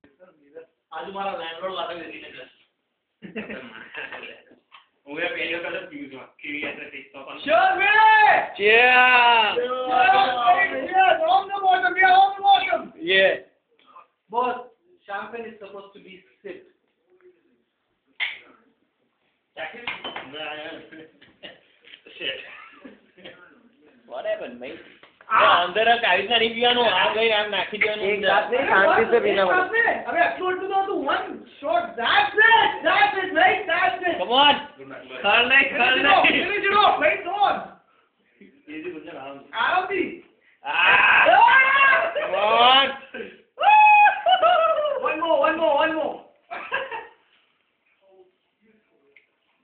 आज हमारा लैंडलॉर्ड वाला देती है क्लास वो या पहले का तो यूज हुआ कि ऐसे टेस्ट तो अपन Sure, Cheers! Yes, on the bottom, we are on the bottom. Yeah. Boss, champagne is supposed to be sipped. shit What happened, mate? अंदर આવી રીતના નહીં પીવાનું આ ગઈ આમ નાખી દેવાનું એક સાથ નહીં શાંતિ से पीना पड़ेगा अबे upload to the one shot. That's it, right? That's it. Come on. ખર નહીં Finish it off, right on. easy bunja naam Arati. Come on. One more.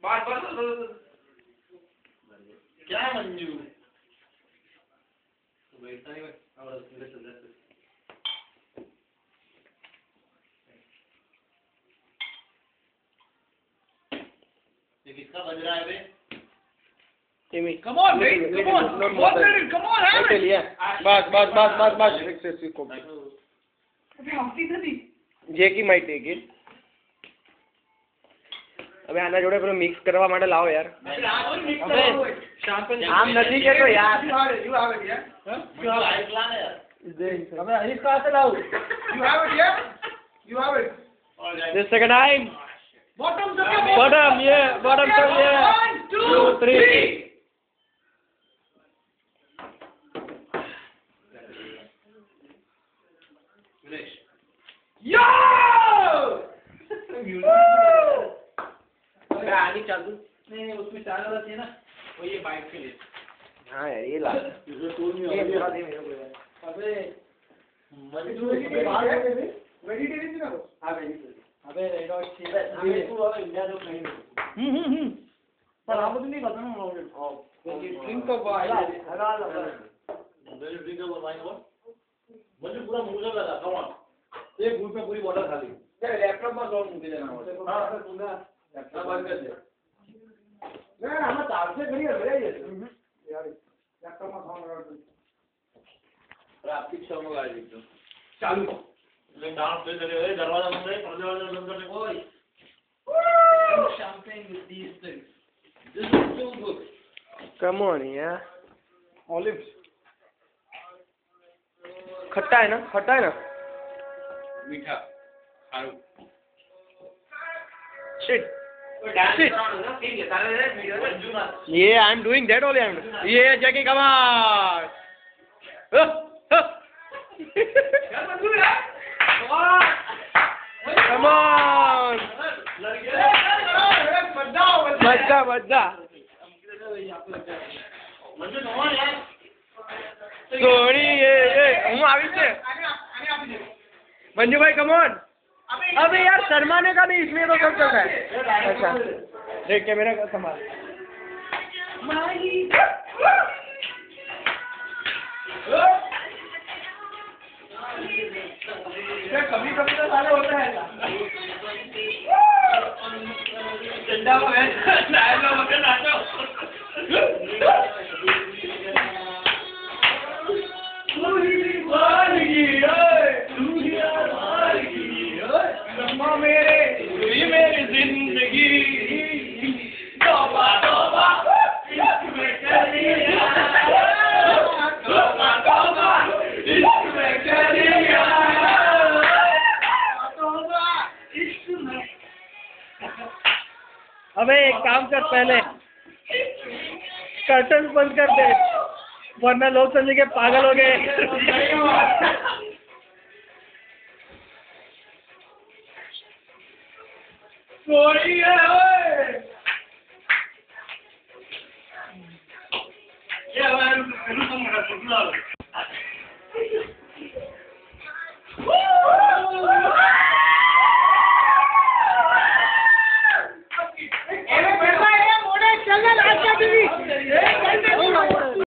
बस क्या है मंजू बैठता नहीं और मेरे चल जाते ये किसका बज रहा है बे Timmy. Come on, mate. Come on. One minute. Come on, have it. लिया बस एक से सीखो अबे हफ्ती थी. જે કી માઈ ટેક ઇટ હવે આના જોડે પેલો મિક્સ કરવા માટે લાવો યાર अबे champagne. આમ નથી કેતો યાર You have it, yeah? Huh? you have I plan है यार હવે અહીં કહાં से लाऊं You have it, yeah? You have it. और guys this second time Bottom, bottom yeah 1, 2, 3. finish Yo! अरे आनी चालू नहीं उसमें चार वाला चाहिए ना वो ये बाइक के लिए. हाँ यार ये ला इसमें टूर नहीं ये होगा पूरा दे मेरे को यार अबे मंजू वेजिटेरियन थी ना वो. हाँ वेजिटेरियन अबे रेड हॉट हमें तू और इंडिया जो कहीं पर आप तो नहीं पता ना मुझे ड्रिंक तो हलाल मेरे ड्रिंक और वाइन और मंजू पूरा मुंह में लगा कम ऑन एक घूंट में पूरी बॉटल खाली यार लैपटॉप में और मुझे देना होगा. हां सुना लैपटॉप बंद कर दे यार हम तार से खड़ी है ये यार लैपटॉप में साउंड और आपकी शो में गाड़ी दो चालू ले डाउन पे चले गए दरवाजा बंद है पर्दा बंद करने कोई champagne with these things. This is too good come on यार Olives. खट्टा है ना मीठा खारू shit ठीक है सारे वीडियो में मंजू ना yeah I'm doing that only yeah Jackie come on यार मंजूर यार. come on बच्चा मंजू नॉन यार सोनी ये હું આવી છે मंजू भाई come on अबे यार शर्माने का नहीं इसलिए तो सब चल रहा है अच्छा देख कैमरा का संभाल कभी तो साले होता है ठंडा हो गया चाय में मगर नाचो मेरी जिंदगी तौबा तौबा इसमें करिया तौबा तौबा इसमें करिया तौबा इसमें. अबे एक काम कर पहले कर्टन बंद कर दे वरना लोग समझेंगे पागल हो गए कोई है ओए. ये हमारे